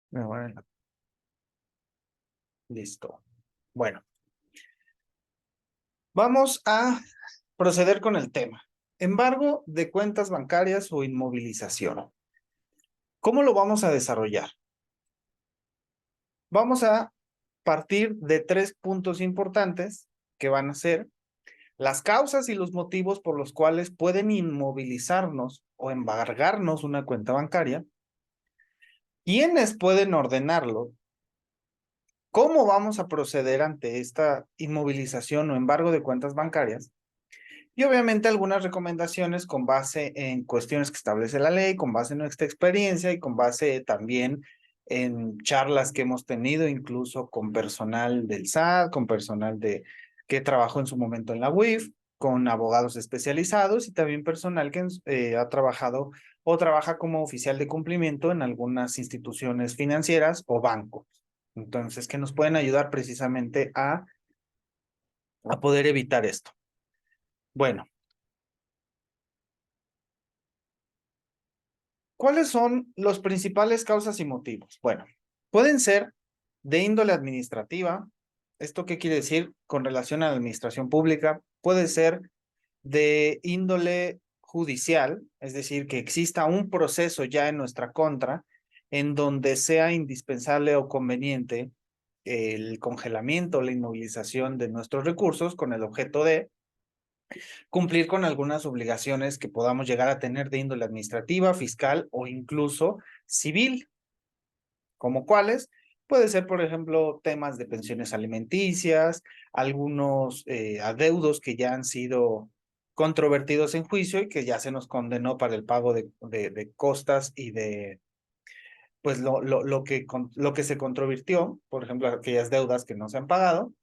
Bueno, listo. Bueno, vamos a proceder con el tema. Embargo de cuentas bancarias o inmovilización. ¿Cómo lo vamos a desarrollar? Vamos a partir de tres puntos importantes que van a ser las causas y los motivos por los cuales pueden inmovilizarnos o embargarnos una cuenta bancaria, quiénes pueden ordenarlo, cómo vamos a proceder ante esta inmovilización o embargo de cuentas bancarias, y obviamente algunas recomendaciones con base en cuestiones que establece la ley, con base en nuestra experiencia y con base también en charlas que hemos tenido incluso con personal del SAT, con personal que trabajó en su momento en la UIF, con abogados especializados y también personal que ha trabajado o trabaja como oficial de cumplimiento en algunas instituciones financieras o bancos. Entonces, que nos pueden ayudar precisamente a poder evitar esto. Bueno, ¿cuáles son los principales causas y motivos? Bueno, pueden ser de índole administrativa. ¿Esto qué quiere decir con relación a la administración pública? Puede ser de índole judicial, es decir, que exista un proceso ya en nuestra contra en donde sea indispensable o conveniente el congelamiento, la inmovilización de nuestros recursos con el objeto de cumplir con algunas obligaciones que podamos llegar a tener de índole administrativa, fiscal o incluso civil, como cuáles. Puede ser, por ejemplo, temas de pensiones alimenticias, algunos adeudos que ya han sido controvertidos en juicio y que ya se nos condenó para el pago de costas y de, pues, lo que se controvirtió, por ejemplo, aquellas deudas que no se han pagado.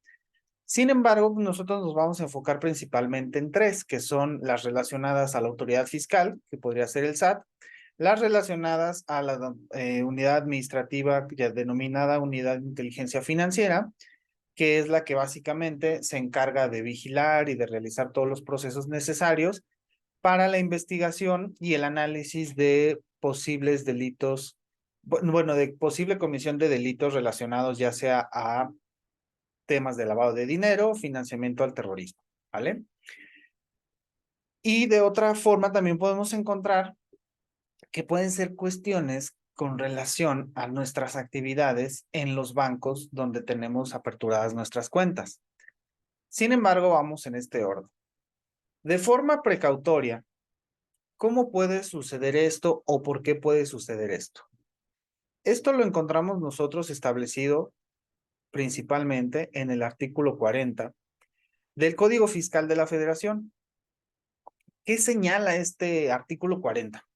Sin embargo, nosotros nos vamos a enfocar principalmente en tres, que son las relacionadas a la autoridad fiscal, que podría ser el SAT, las relacionadas a la unidad administrativa ya denominada Unidad de Inteligencia Financiera, que es la que básicamente se encarga de vigilar y de realizar todos los procesos necesarios para la investigación y el análisis de posibles delitos, bueno, de posible comisión de delitos relacionados ya sea a temas de lavado de dinero, financiamiento al terrorismo, ¿vale? Y de otra forma también podemos encontrar que pueden ser cuestiones con relación a nuestras actividades en los bancos donde tenemos aperturadas nuestras cuentas. Sin embargo, vamos en este orden. De forma precautoria, ¿cómo puede suceder esto o por qué puede suceder esto? Esto lo encontramos nosotros establecido principalmente en el artículo 40 del Código Fiscal de la Federación. ¿Qué señala este artículo 40?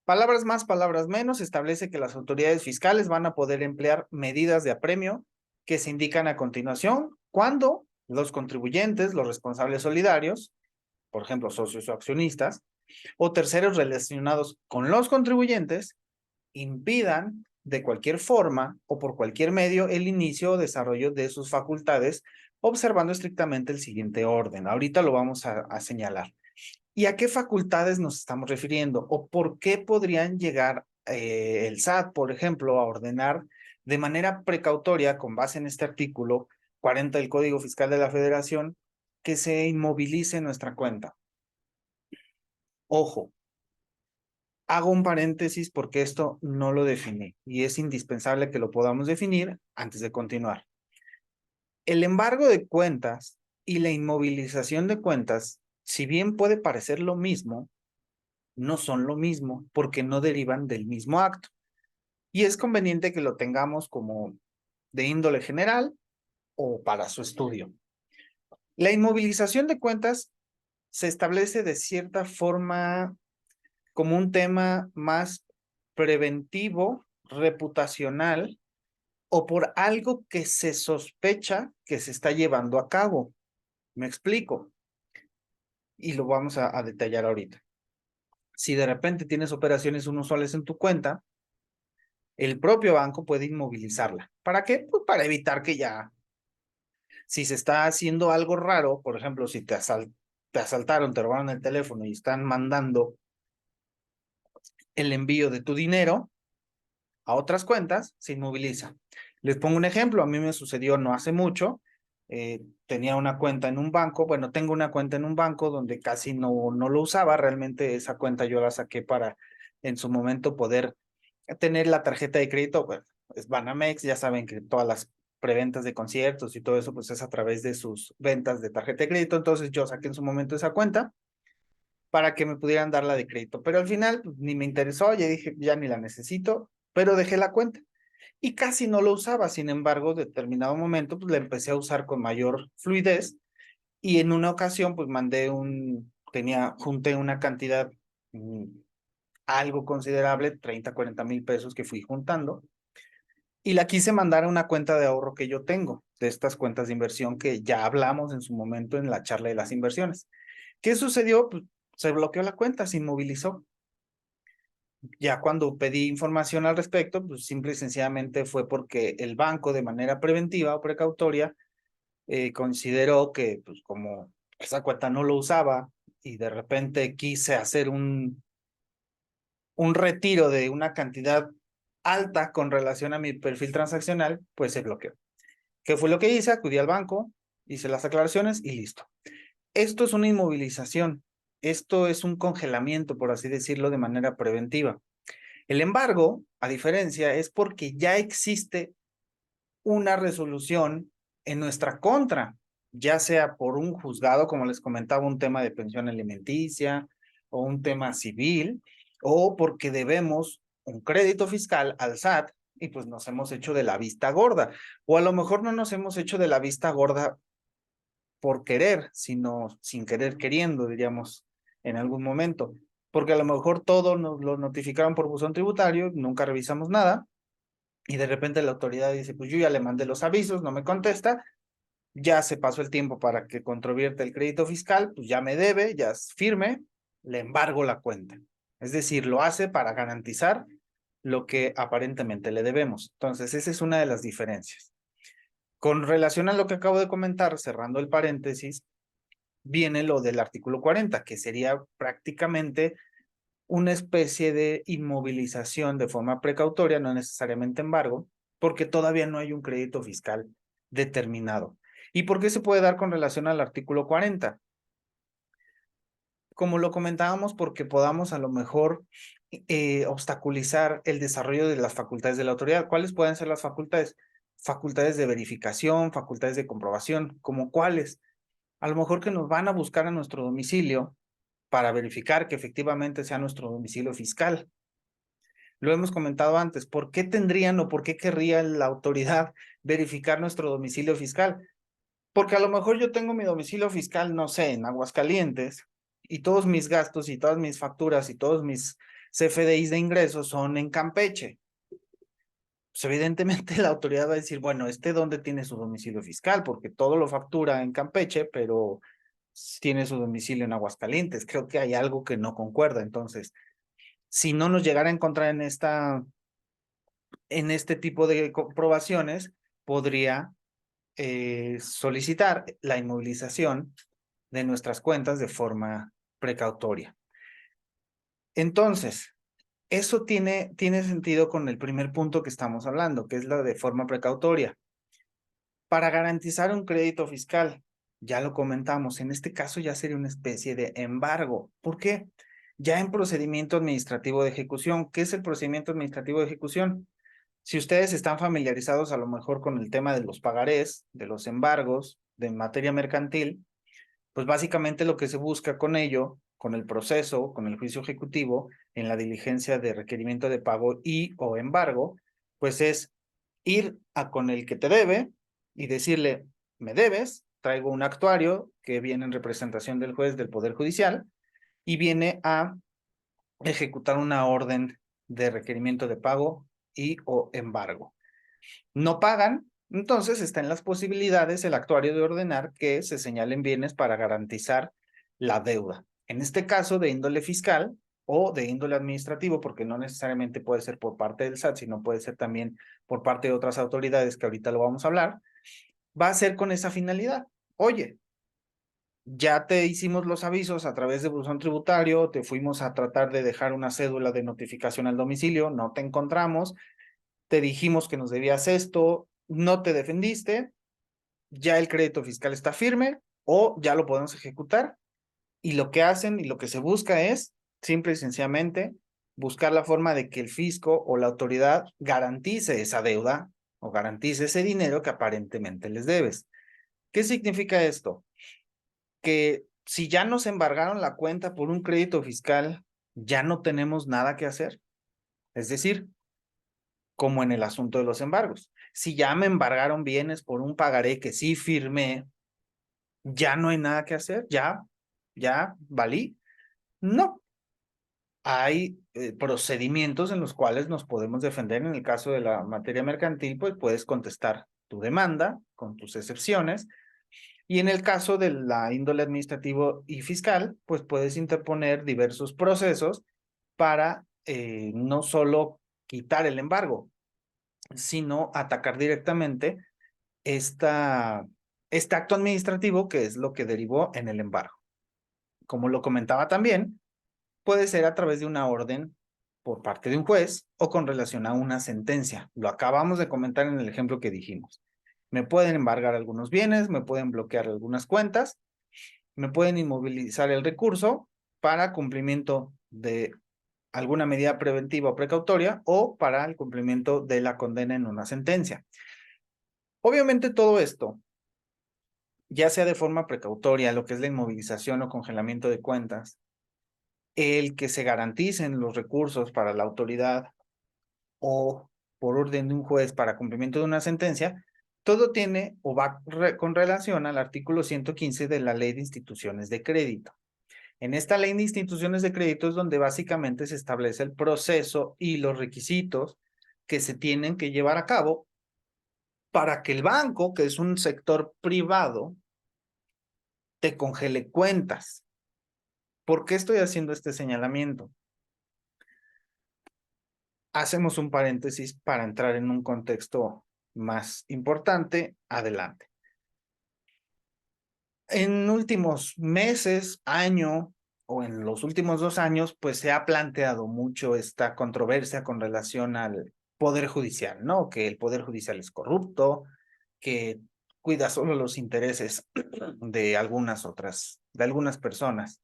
Palabras más, palabras menos, establece que las autoridades fiscales van a poder emplear medidas de apremio que se indican a continuación cuando los contribuyentes, los responsables solidarios, por ejemplo, socios o accionistas, o terceros relacionados con los contribuyentes, impidan de cualquier forma o por cualquier medio el inicio o desarrollo de sus facultades, observando estrictamente el siguiente orden. Ahorita lo vamos a señalar. ¿Y a qué facultades nos estamos refiriendo? ¿O por qué podrían llegar el SAT, por ejemplo, a ordenar de manera precautoria, con base en este artículo 40 del Código Fiscal de la Federación, que se inmovilice nuestra cuenta? Ojo, hago un paréntesis porque esto no lo definí y es indispensable que lo podamos definir antes de continuar. El embargo de cuentas y la inmovilización de cuentas, si bien puede parecer lo mismo, no son lo mismo porque no derivan del mismo acto. Y es conveniente que lo tengamos como de índole general o para su estudio. La inmovilización de cuentas se establece de cierta forma como un tema más preventivo, reputacional o por algo que se sospecha que se está llevando a cabo. Me explico y lo vamos a detallar ahorita. Si de repente tienes operaciones inusuales en tu cuenta, el propio banco puede inmovilizarla. ¿Para qué? Pues para evitar que ya, si se está haciendo algo raro, por ejemplo, si te asaltaron, te robaron el teléfono y están mandando el envío de tu dinero a otras cuentas, se inmoviliza. Les pongo un ejemplo, a mí me sucedió no hace mucho, tenía una cuenta en un banco, bueno, tengo una cuenta en un banco donde casi no lo usaba, realmente esa cuenta yo la saqué para en su momento poder tener la tarjeta de crédito, bueno, es Banamex, ya saben que todas las preventas de conciertos y todo eso, pues es a través de sus ventas de tarjeta de crédito, entonces yo saqué en su momento esa cuenta para que me pudieran dar la de crédito, pero al final pues, ni me interesó, ya dije, ya ni la necesito, pero dejé la cuenta y casi no lo usaba, sin embargo, determinado momento, pues la empecé a usar con mayor fluidez y en una ocasión, pues junté una cantidad algo considerable, 30, 40 mil pesos que fui juntando y la quise mandar a una cuenta de ahorro que yo tengo, de estas cuentas de inversión que ya hablamos en su momento en la charla de las inversiones. ¿Qué sucedió? Pues se bloqueó la cuenta, se inmovilizó. Ya cuando pedí información al respecto, pues simple y sencillamente fue porque el banco de manera preventiva o precautoria consideró que pues como esa cuenta no lo usaba y de repente quise hacer un retiro de una cantidad alta con relación a mi perfil transaccional, pues se bloqueó. ¿Qué fue lo que hice? Acudí al banco, hice las aclaraciones y listo. Esto es una inmovilización, esto es un congelamiento, por así decirlo, de manera preventiva. El embargo, a diferencia, es porque ya existe una resolución en nuestra contra, ya sea por un juzgado, como les comentaba, un tema de pensión alimenticia o un tema civil, o porque debemos un crédito fiscal al SAT y pues nos hemos hecho de la vista gorda, o a lo mejor no nos hemos hecho de la vista gorda por querer, sino sin querer queriendo, diríamos, en algún momento, porque a lo mejor todo nos lo notificaron por buzón tributario, nunca revisamos nada, y de repente la autoridad dice, pues yo ya le mandé los avisos, no me contesta, ya se pasó el tiempo para que controvierta el crédito fiscal, pues ya me debe, ya es firme, le embargo la cuenta. Es decir, lo hace para garantizar lo que aparentemente le debemos. Entonces, esa es una de las diferencias. Con relación a lo que acabo de comentar, cerrando el paréntesis, viene lo del artículo 40, que sería prácticamente una especie de inmovilización de forma precautoria, no necesariamente embargo, porque todavía no hay un crédito fiscal determinado. ¿Y por qué se puede dar con relación al artículo 40? Como lo comentábamos, porque podamos a lo mejor obstaculizar el desarrollo de las facultades de la autoridad. ¿Cuáles pueden ser las facultades? Facultades de verificación, facultades de comprobación, ¿como cuáles? A lo mejor que nos van a buscar a nuestro domicilio para verificar que efectivamente sea nuestro domicilio fiscal. Lo hemos comentado antes, ¿por qué tendrían o por qué querría la autoridad verificar nuestro domicilio fiscal? Porque a lo mejor yo tengo mi domicilio fiscal, no sé, en Aguascalientes, y todos mis gastos y todas mis facturas y todos mis CFDIs de ingresos son en Campeche. Pues evidentemente la autoridad va a decir, bueno, ¿dónde tiene su domicilio fiscal? Porque todo lo factura en Campeche, pero tiene su domicilio en Aguascalientes. Creo que hay algo que no concuerda. Entonces, si no nos llegara a encontrar en este tipo de comprobaciones, podría solicitar la inmovilización de nuestras cuentas de forma precautoria. Entonces, eso tiene sentido con el primer punto que estamos hablando, que es la de forma precautoria. Para garantizar un crédito fiscal, ya lo comentamos, en este caso ya sería una especie de embargo. ¿Por qué? Ya en procedimiento administrativo de ejecución. ¿Qué es el procedimiento administrativo de ejecución? Si ustedes están familiarizados a lo mejor con el tema de los pagarés, de los embargos, de materia mercantil, pues básicamente lo que se busca con ello, con el proceso, con el juicio ejecutivo, en la diligencia de requerimiento de pago y o embargo, pues es ir a con el que te debe y decirle, me debes, traigo un actuario que viene en representación del juez del Poder Judicial y viene a ejecutar una orden de requerimiento de pago y o embargo. No pagan, entonces está en las posibilidades el actuario de ordenar que se señalen bienes para garantizar la deuda. En este caso de índole fiscal o de índole administrativo, porque no necesariamente puede ser por parte del SAT, sino puede ser también por parte de otras autoridades que ahorita lo vamos a hablar, va a ser con esa finalidad. Oye, ya te hicimos los avisos a través de buzón tributario, te fuimos a tratar de dejar una cédula de notificación al domicilio, no te encontramos, te dijimos que nos debías esto, no te defendiste, ya el crédito fiscal está firme o ya lo podemos ejecutar. Y lo que hacen y lo que se busca es, simple y sencillamente, buscar la forma de que el fisco o la autoridad garantice esa deuda o garantice ese dinero que aparentemente les debes. ¿Qué significa esto? Que si ya nos embargaron la cuenta por un crédito fiscal, ya no tenemos nada que hacer. Es decir, como en el asunto de los embargos. Si ya me embargaron bienes por un pagaré que sí firmé, ya no hay nada que hacer, ya valí. No, hay procedimientos en los cuales nos podemos defender. En el caso de la materia mercantil, pues puedes contestar tu demanda con tus excepciones. Y en el caso de la índole administrativo y fiscal, pues puedes interponer diversos procesos para no solo quitar el embargo, sino atacar directamente este acto administrativo que es lo que derivó en el embargo. Como lo comentaba también, puede ser a través de una orden por parte de un juez o con relación a una sentencia. Lo acabamos de comentar en el ejemplo que dijimos. Me pueden embargar algunos bienes, me pueden bloquear algunas cuentas, me pueden inmovilizar el recurso para cumplimiento de alguna medida preventiva o precautoria o para el cumplimiento de la condena en una sentencia. Obviamente todo esto, ya sea de forma precautoria, lo que es la inmovilización o congelamiento de cuentas, el que se garanticen los recursos para la autoridad o por orden de un juez para cumplimiento de una sentencia, todo tiene o va con relación al artículo 115 de la Ley de Instituciones de Crédito. En esta Ley de Instituciones de Crédito es donde básicamente se establece el proceso y los requisitos que se tienen que llevar a cabo para que el banco, que es un sector privado, te congele cuentas. ¿Por qué estoy haciendo este señalamiento? Hacemos un paréntesis para entrar en un contexto más importante. Adelante. En últimos meses, año o en los últimos 2 años, pues se ha planteado mucho esta controversia con relación al Poder Judicial, ¿no? Que el Poder Judicial es corrupto, que cuida solo los intereses de algunas personas.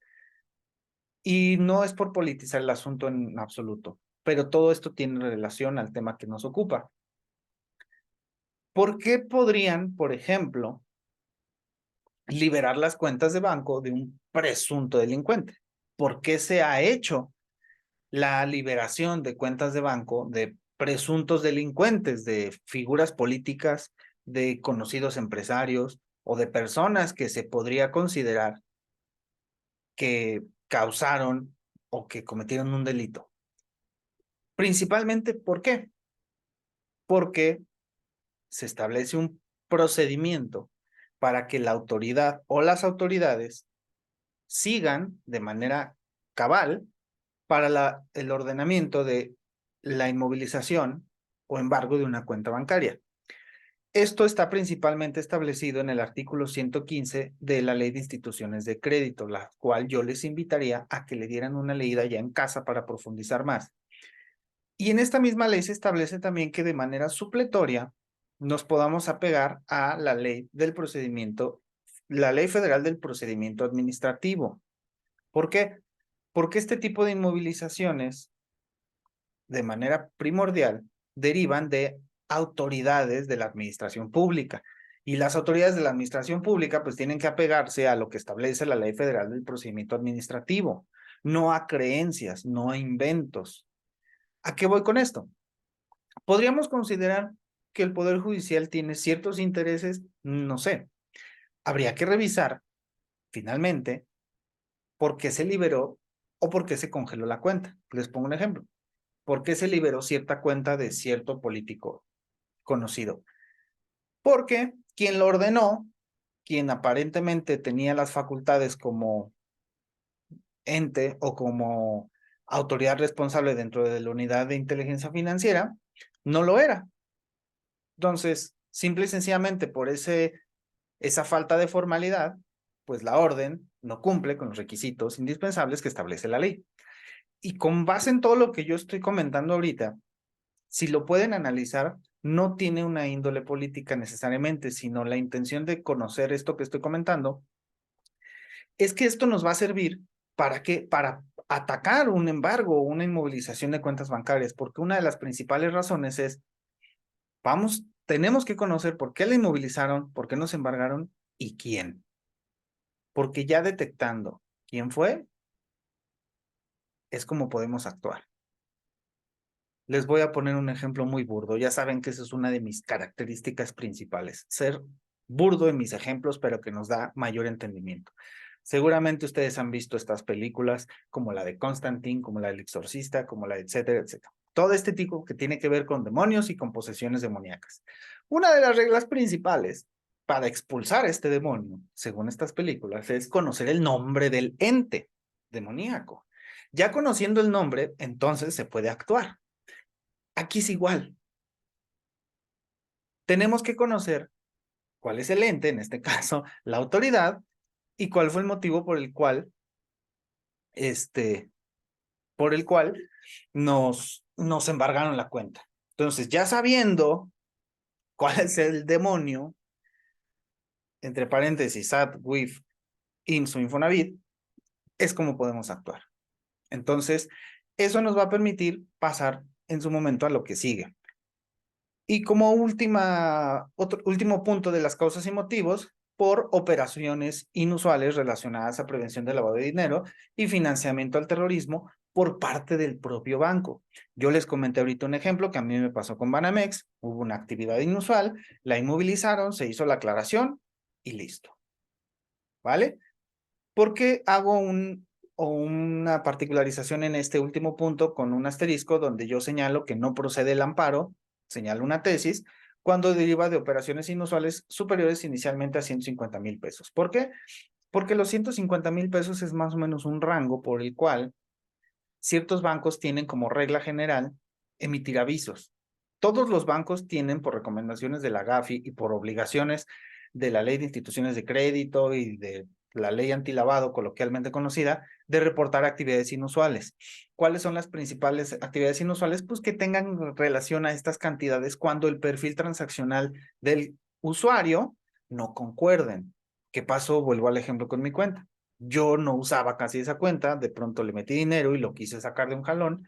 Y no es por politizar el asunto en absoluto, pero todo esto tiene relación al tema que nos ocupa. ¿Por qué podrían, por ejemplo, liberar las cuentas de banco de un presunto delincuente? ¿Por qué se ha hecho la liberación de cuentas de banco de presuntos delincuentes, de figuras políticas, de conocidos empresarios o de personas que se podría considerar que causaron o que cometieron un delito? Principalmente, ¿por qué? Porque se establece un procedimiento para que la autoridad o las autoridades sigan de manera cabal para el ordenamiento de la inmovilización o embargo de una cuenta bancaria. Esto está principalmente establecido en el artículo 115 de la Ley de Instituciones de Crédito, la cual yo les invitaría a que le dieran una leída ya en casa para profundizar más. Y en esta misma ley se establece también que de manera supletoria nos podamos apegar a la ley del procedimiento, la Ley Federal del Procedimiento Administrativo. ¿Por qué? Porque este tipo de inmovilizaciones, de manera primordial, derivan de autoridades de la administración pública. Y las autoridades de la administración pública pues tienen que apegarse a lo que establece la Ley Federal del Procedimiento Administrativo, no a creencias, no a inventos. ¿A qué voy con esto? Podríamos considerar que el Poder Judicial tiene ciertos intereses, no sé. Habría que revisar, finalmente, por qué se liberó o por qué se congeló la cuenta. Les pongo un ejemplo. ¿Por qué se liberó cierta cuenta de cierto político conocido? Porque quien lo ordenó, quien aparentemente tenía las facultades como ente o como autoridad responsable dentro de la unidad de inteligencia financiera, no lo era. Entonces, simple y sencillamente por esa falta de formalidad, pues la orden no cumple con los requisitos indispensables que establece la ley. Y con base en todo lo que yo estoy comentando ahorita, si lo pueden analizar, no tiene una índole política necesariamente, sino la intención de conocer esto que estoy comentando, es que esto nos va a servir para que, para atacar un embargo o una inmovilización de cuentas bancarias, porque una de las principales razones es, tenemos que conocer por qué la inmovilizaron, por qué nos embargaron y quién. Porque ya detectando quién fue, es como podemos actuar. Les voy a poner un ejemplo muy burdo. Ya saben que esa es una de mis características principales, ser burdo en mis ejemplos, pero que nos da mayor entendimiento. Seguramente ustedes han visto estas películas como la de Constantine, como la del Exorcista, como la de etcétera, etcétera. Todo este tipo que tiene que ver con demonios y con posesiones demoníacas. Una de las reglas principales para expulsar a este demonio, según estas películas, es conocer el nombre del ente demoníaco. Ya conociendo el nombre, entonces se puede actuar. Aquí es igual. Tenemos que conocer cuál es el ente, en este caso, la autoridad, y cuál fue el motivo por el cual nos embargaron la cuenta. Entonces, ya sabiendo cuál es el demonio, entre paréntesis, SAT, WIF, IMSS o Infonavit, es como podemos actuar. Entonces, eso nos va a permitir pasar en su momento a lo que sigue. Y como último punto de las causas y motivos, por operaciones inusuales relacionadas a prevención de lavado de dinero y financiamiento al terrorismo por parte del propio banco. Yo les comenté ahorita un ejemplo que a mí me pasó con Banamex. Hubo una actividad inusual, la inmovilizaron, se hizo la aclaración y listo. ¿Vale? ¿Por qué hago una particularización en este último punto con un asterisco donde yo señalo que no procede el amparo, señalo una tesis, cuando deriva de operaciones inusuales superiores inicialmente a 150,000 pesos? ¿Por qué? Porque los 150,000 pesos es más o menos un rango por el cual ciertos bancos tienen como regla general emitir avisos. Todos los bancos tienen, por recomendaciones de la GAFI y por obligaciones de la Ley de Instituciones de Crédito y de la Ley Antilavado, coloquialmente conocida, de reportar actividades inusuales. ¿Cuáles son las principales actividades inusuales? Pues que tengan relación a estas cantidades cuando el perfil transaccional del usuario no concuerden. ¿Qué pasó? Vuelvo al ejemplo con mi cuenta. Yo no usaba casi esa cuenta, de pronto le metí dinero y lo quise sacar de un jalón.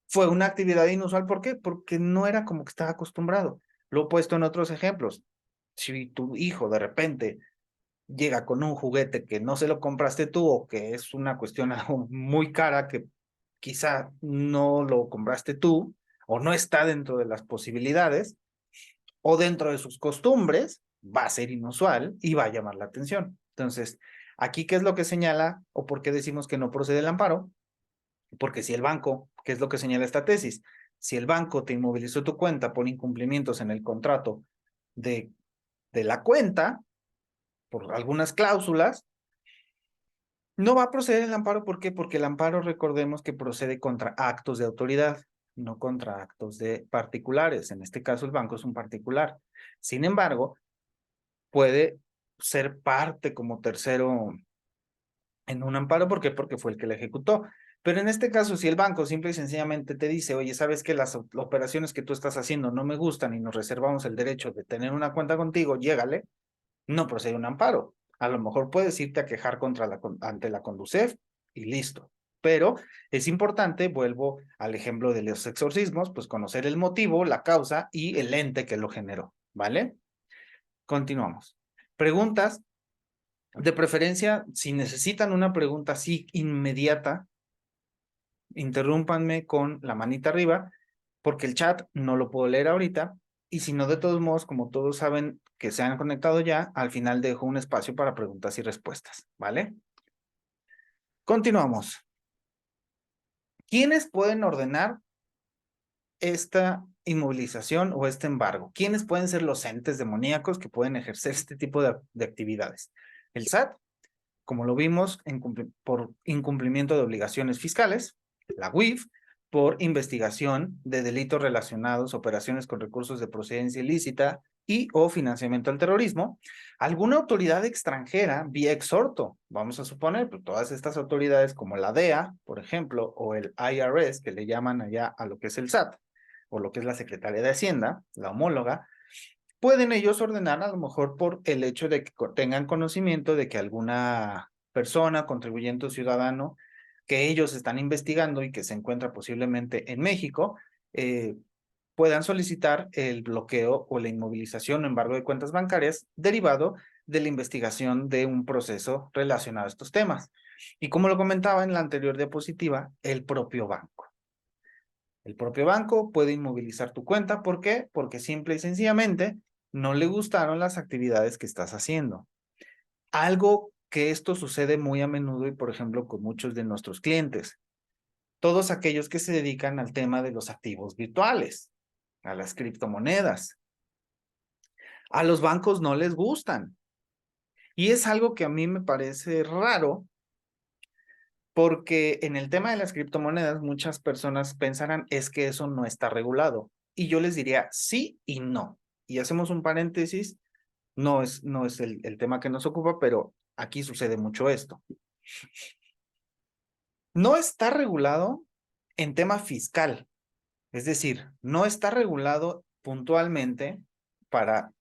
Fue una actividad inusual, ¿por qué? Porque no era como que estaba acostumbrado. Lo he puesto en otros ejemplos. Si tu hijo de repente llega con un juguete que no se lo compraste tú o que es una cuestión muy cara que quizá no lo compraste tú o no está dentro de las posibilidades o dentro de sus costumbres, va a ser inusual y va a llamar la atención. Entonces, aquí, ¿qué es lo que señala o por qué decimos que no procede el amparo? Porque si el banco, ¿qué es lo que señala esta tesis? Si el banco te inmovilizó tu cuenta por incumplimientos en el contrato de, de la cuenta, por algunas cláusulas, no va a proceder el amparo. ¿Por qué? Porque el amparo, recordemos que procede contra actos de autoridad, no contra actos de particulares. En este caso, el banco es un particular. Sin embargo, puede ser parte como tercero en un amparo. ¿Por qué? Porque fue el que la ejecutó. Pero en este caso, si el banco simple y sencillamente te dice, oye, sabes que las operaciones que tú estás haciendo no me gustan y nos reservamos el derecho de tener una cuenta contigo, llégale, no procede un amparo. A lo mejor puedes irte a quejar ante la Conducef y listo. Pero es importante, vuelvo al ejemplo de los exorcismos, pues conocer el motivo, la causa y el ente que lo generó, ¿vale? Continuamos. Preguntas. De preferencia, si necesitan una pregunta así inmediata, interrúmpanme con la manita arriba, porque el chat no lo puedo leer ahorita. Y si no, de todos modos, como todos saben que se han conectado ya, al final dejo un espacio para preguntas y respuestas, ¿vale? Continuamos. ¿Quiénes pueden ordenar esta inmovilización o este embargo? ¿Quiénes pueden ser los entes demoníacos que pueden ejercer este tipo de actividades? El SAT, como lo vimos, por incumplimiento de obligaciones fiscales, la UIF, por investigación de delitos relacionados, operaciones con recursos de procedencia ilícita y o financiamiento al terrorismo, alguna autoridad extranjera vía exhorto, vamos a suponer, pues, todas estas autoridades como la DEA, por ejemplo, o el IRS, que le llaman allá a lo que es el SAT, o lo que es la Secretaría de Hacienda, la homóloga, pueden ellos ordenar a lo mejor por el hecho de que tengan conocimiento de que alguna persona, contribuyente o ciudadano que ellos están investigando y que se encuentra posiblemente en México, puedan solicitar el bloqueo o la inmovilización o embargo de cuentas bancarias derivado de la investigación de un proceso relacionado a estos temas. Y como lo comentaba en la anterior diapositiva, el propio banco. El propio banco puede inmovilizar tu cuenta. ¿Por qué? Porque simple y sencillamente no le gustaron las actividades que estás haciendo. Algo que esto sucede muy a menudo y, por ejemplo, con muchos de nuestros clientes. Todos aquellos que se dedican al tema de los activos virtuales, a las criptomonedas. A los bancos no les gustan. Y es algo que a mí me parece raro porque en el tema de las criptomonedas muchas personas pensarán es que eso no está regulado. Y yo les diría sí y no. Y hacemos un paréntesis, no es el tema que nos ocupa, pero aquí sucede mucho esto. No está regulado en tema fiscal, es decir, no está regulado puntualmente para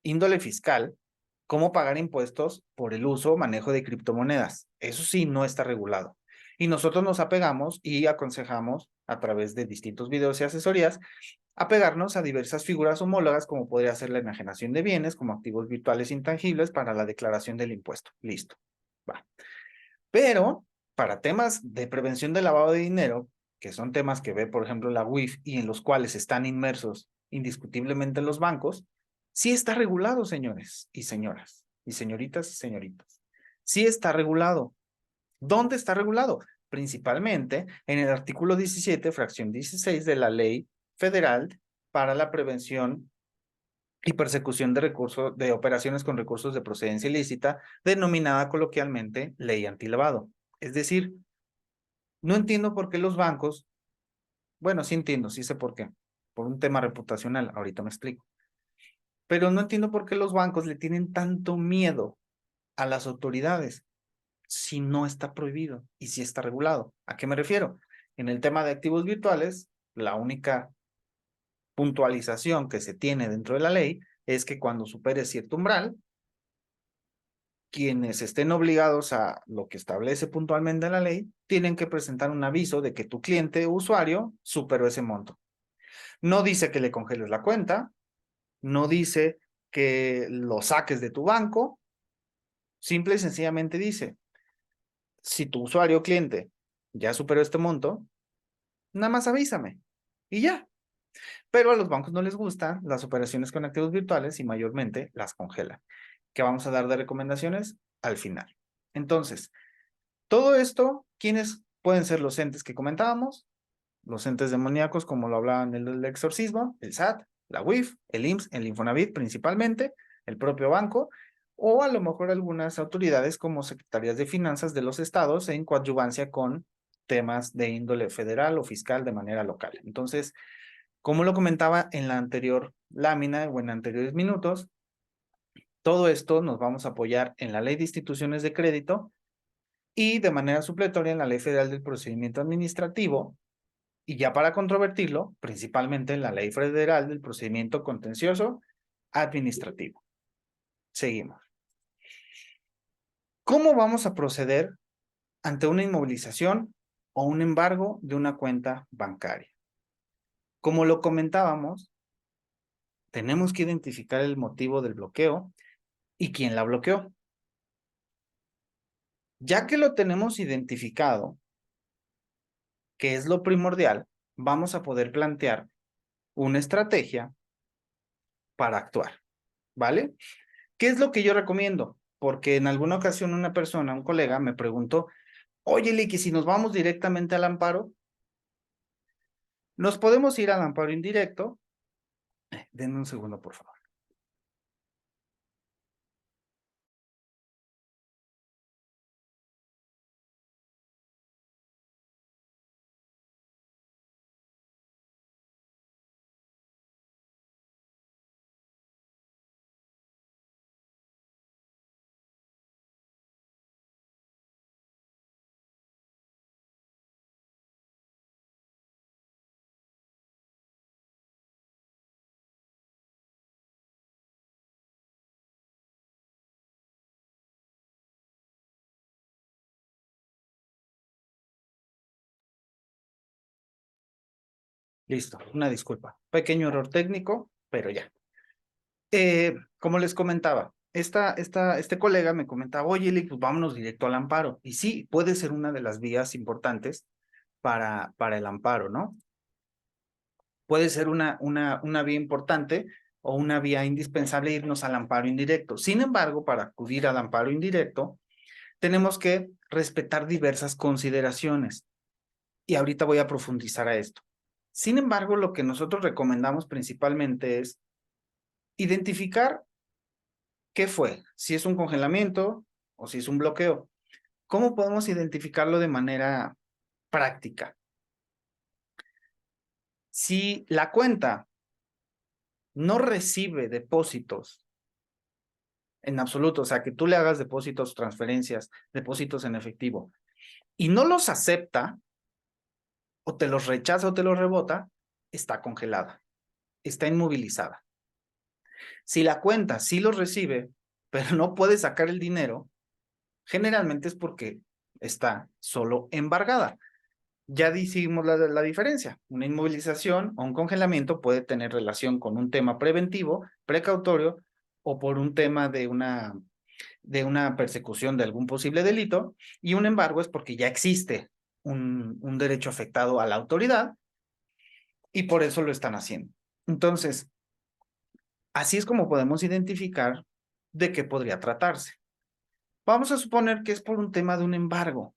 índole fiscal cómo pagar impuestos por el uso o manejo de criptomonedas. Eso sí, no está regulado. Y nosotros nos apegamos y aconsejamos a través de distintos videos y asesorías apegarnos a diversas figuras homólogas como podría ser la enajenación de bienes como activos virtuales intangibles para la declaración del impuesto. Listo. Va. Pero para temas de prevención del lavado de dinero, que son temas que ve, por ejemplo, la UIF y en los cuales están inmersos indiscutiblemente los bancos, sí está regulado, señores y señoras, y señoritas y señoritas. Sí está regulado. ¿Dónde está regulado? Principalmente en el artículo 17, fracción 16 de la Ley Federal para la Prevención y Persecución de recursos de operaciones con recursos de procedencia ilícita, denominada coloquialmente Ley Antilavado. Es decir, no entiendo por qué los bancos, bueno, sí entiendo, sí sé por qué, por un tema reputacional, ahorita me explico, pero no entiendo por qué los bancos le tienen tanto miedo a las autoridades si no está prohibido y si está regulado. ¿A qué me refiero? En el tema de activos virtuales, la única puntualización que se tiene dentro de la ley es que cuando supere cierto umbral, quienes estén obligados a lo que establece puntualmente la ley, tienen que presentar un aviso de que tu cliente o usuario superó ese monto. No dice que le congeles la cuenta, no dice que lo saques de tu banco, simple y sencillamente dice, si tu usuario o cliente ya superó este monto, nada más avísame y ya. Pero a los bancos no les gustan las operaciones con activos virtuales y mayormente las congelan. ¿Qué vamos a dar de recomendaciones? Al final. Entonces, todo esto, ¿quiénes pueden ser los entes que comentábamos? Los entes demoníacos, como lo hablaban el exorcismo, el SAT, la UIF, el IMSS, el Infonavit principalmente, el propio banco, o a lo mejor algunas autoridades como secretarías de finanzas de los estados en coadyuvancia con temas de índole federal o fiscal de manera local. Entonces, como lo comentaba en la anterior lámina o en anteriores minutos, todo esto nos vamos a apoyar en la Ley de Instituciones de Crédito y de manera supletoria en la Ley Federal del Procedimiento Administrativo y ya para controvertirlo, principalmente en la Ley Federal del Procedimiento Contencioso Administrativo. Seguimos. ¿Cómo vamos a proceder ante una inmovilización o un embargo de una cuenta bancaria? Como lo comentábamos, tenemos que identificar el motivo del bloqueo y quién la bloqueó. Ya que lo tenemos identificado, que es lo primordial, vamos a poder plantear una estrategia para actuar, ¿vale? ¿Qué es lo que yo recomiendo? Porque en alguna ocasión una persona, un colega, me preguntó, oye, Licky, si nos vamos directamente al amparo, nos podemos ir al amparo indirecto. Denme un segundo, por favor. Listo, una disculpa. Pequeño error técnico, pero ya. Como les comentaba, este colega me comentaba, oye, Eli, pues vámonos directo al amparo. Y sí, puede ser una de las vías importantes para el amparo, ¿no? Puede ser una vía importante o una vía indispensable irnos al amparo indirecto. Sin embargo, para acudir al amparo indirecto, tenemos que respetar diversas consideraciones. Y ahorita voy a profundizar a esto. Sin embargo, lo que nosotros recomendamos principalmente es identificar qué fue, si es un congelamiento o si es un bloqueo. ¿Cómo podemos identificarlo de manera práctica? Si la cuenta no recibe depósitos en absoluto, o sea, que tú le hagas depósitos, transferencias, depósitos en efectivo, y no los acepta, o te los rechaza o te los rebota, está congelada, está inmovilizada. Si la cuenta sí los recibe, pero no puede sacar el dinero, generalmente es porque está solo embargada. Ya dijimos la diferencia. Una inmovilización o un congelamiento puede tener relación con un tema preventivo, precautorio, o por un tema de una persecución de algún posible delito, y un embargo es porque ya existe un derecho afectado a la autoridad y por eso lo están haciendo. Entonces, así es como podemos identificar de qué podría tratarse. Vamos a suponer que es por un tema de un embargo,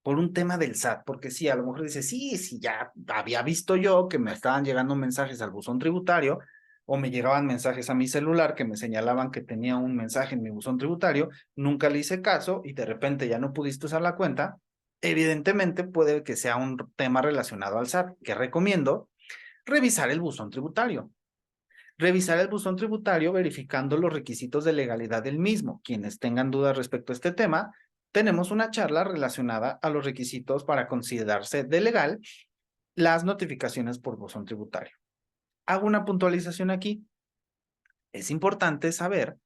por un tema del SAT, porque sí, a lo mejor dice, sí, sí, ya había visto yo que me estaban llegando mensajes al buzón tributario o me llegaban mensajes a mi celular que me señalaban que tenía un mensaje en mi buzón tributario, nunca le hice caso y de repente ya no pudiste usar la cuenta. Evidentemente puede que sea un tema relacionado al SAT, que recomiendo revisar el buzón tributario. Revisar el buzón tributario verificando los requisitos de legalidad del mismo. Quienes tengan dudas respecto a este tema, tenemos una charla relacionada a los requisitos para considerarse de legal las notificaciones por buzón tributario. Hago una puntualización aquí. Es importante saber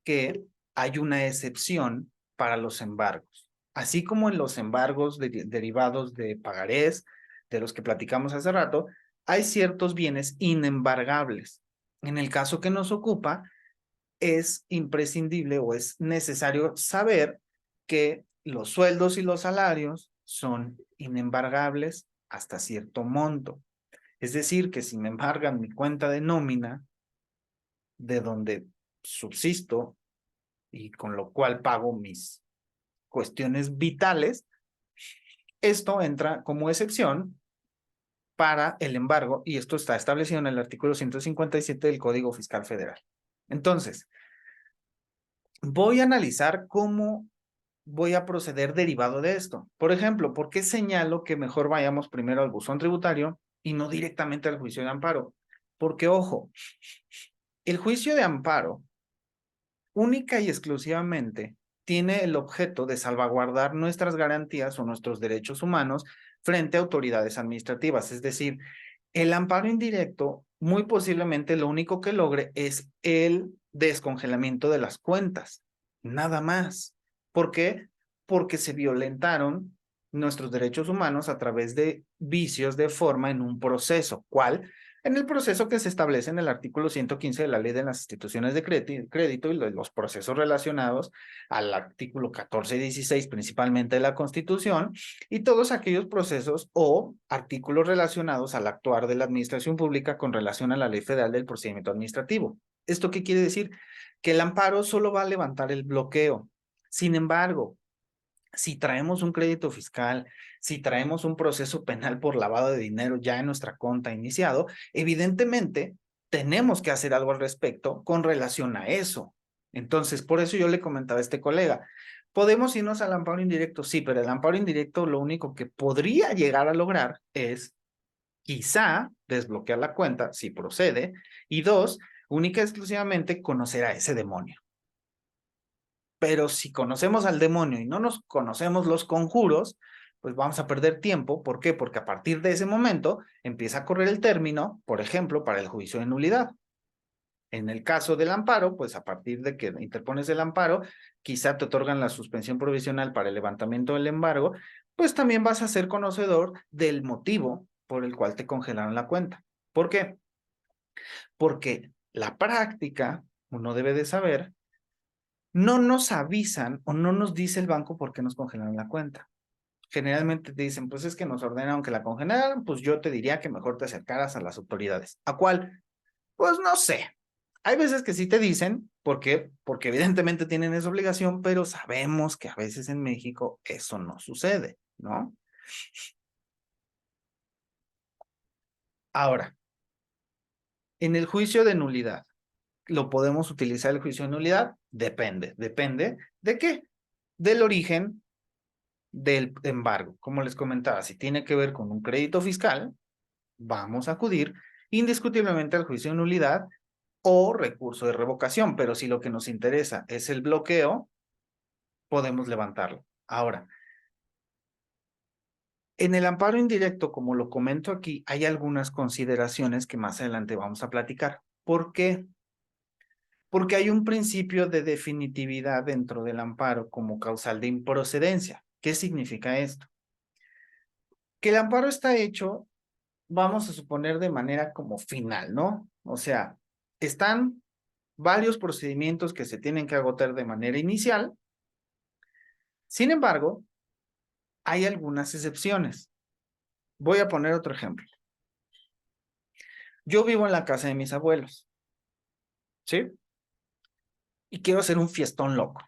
que hay una excepción para los embargos. Así como en los embargos derivados de pagarés, de los que platicamos hace rato, hay ciertos bienes inembargables. En el caso que nos ocupa, es imprescindible o es necesario saber que los sueldos y los salarios son inembargables hasta cierto monto. Es decir, que si me embargan mi cuenta de nómina, de donde subsisto y con lo cual pago mis cuestiones vitales, esto entra como excepción para el embargo y esto está establecido en el artículo 157 del Código Fiscal Federal. Entonces, voy a analizar cómo voy a proceder derivado de esto. Por ejemplo, ¿por qué señalo que mejor vayamos primero al buzón tributario y no directamente al juicio de amparo? Porque, ojo, el juicio de amparo única y exclusivamente tiene el objeto de salvaguardar nuestras garantías o nuestros derechos humanos frente a autoridades administrativas. Es decir, el amparo indirecto muy posiblemente lo único que logre es el descongelamiento de las cuentas, nada más. ¿Por qué? Porque se violentaron nuestros derechos humanos a través de vicios de forma en un proceso. ¿Cuál? En el proceso que se establece en el artículo 115 de la Ley de las Instituciones de Crédito y los procesos relacionados al artículo 14 y 16, principalmente de la Constitución, y todos aquellos procesos o artículos relacionados al actuar de la administración pública con relación a la Ley Federal del Procedimiento Administrativo. ¿Esto qué quiere decir? Que el amparo solo va a levantar el bloqueo. Sin embargo, si traemos un crédito fiscal, si traemos un proceso penal por lavado de dinero ya en nuestra cuenta iniciado, evidentemente tenemos que hacer algo al respecto con relación a eso. Entonces, por eso yo le comentaba a este colega, podemos irnos al amparo indirecto, sí, pero el amparo indirecto lo único que podría llegar a lograr es quizá desbloquear la cuenta, si procede, y dos, única y exclusivamente conocer a ese demonio. Pero si conocemos al demonio y no nos conocemos los conjuros, pues vamos a perder tiempo. ¿Por qué? Porque a partir de ese momento empieza a correr el término, por ejemplo, para el juicio de nulidad. En el caso del amparo, pues a partir de que interpones el amparo, quizá te otorgan la suspensión provisional para el levantamiento del embargo, pues también vas a ser conocedor del motivo por el cual te congelaron la cuenta. ¿Por qué? Porque la práctica, uno debe de saber, no nos avisan o no nos dice el banco por qué nos congelaron la cuenta. Generalmente te dicen, pues es que nos ordenaron que la congelaran, pues yo te diría que mejor te acercaras a las autoridades. ¿A cuál? Pues no sé. Hay veces que sí te dicen, ¿por qué? Porque evidentemente tienen esa obligación, pero sabemos que a veces en México eso no sucede, ¿no? Ahora, en el juicio de nulidad, ¿lo podemos utilizar el juicio de nulidad? Depende de qué, del origen del embargo. Como les comentaba, si tiene que ver con un crédito fiscal, vamos a acudir indiscutiblemente al juicio de nulidad o recurso de revocación, pero si lo que nos interesa es el bloqueo, podemos levantarlo. Ahora, en el amparo indirecto, como lo comento aquí, hay algunas consideraciones que más adelante vamos a platicar. ¿Por qué? Porque hay un principio de definitividad dentro del amparo como causal de improcedencia. ¿Qué significa esto? Que el amparo está hecho, vamos a suponer, de manera como final, ¿no? O sea, están varios procedimientos que se tienen que agotar de manera inicial. Sin embargo, hay algunas excepciones. Voy a poner otro ejemplo. Yo vivo en la casa de mis abuelos, ¿sí? Y quiero hacer un fiestón loco.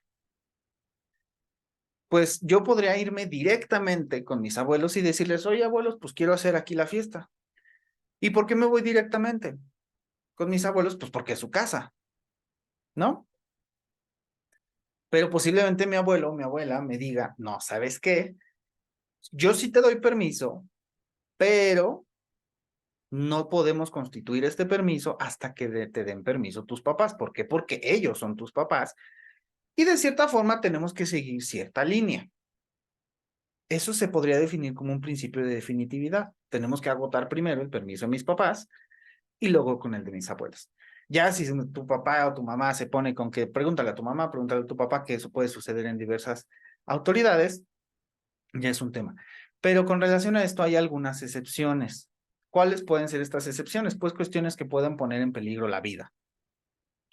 Pues yo podría irme directamente con mis abuelos y decirles, oye, abuelos, pues quiero hacer aquí la fiesta. ¿Y por qué me voy directamente con mis abuelos? Pues porque es su casa, ¿no? Pero posiblemente mi abuelo, mi abuela me diga, no, ¿sabes qué? Yo sí te doy permiso, pero no podemos constituir este permiso hasta que te den permiso tus papás. ¿Por qué? Porque ellos son tus papás y de cierta forma tenemos que seguir cierta línea. Eso se podría definir como un principio de definitividad. Tenemos que agotar primero el permiso de mis papás y luego con el de mis abuelos. Ya si tu papá o tu mamá se pone con que pregúntale a tu mamá, pregúntale a tu papá, que eso puede suceder en diversas autoridades, ya es un tema. Pero con relación a esto hay algunas excepciones. ¿Cuáles pueden ser estas excepciones? Pues cuestiones que puedan poner en peligro la vida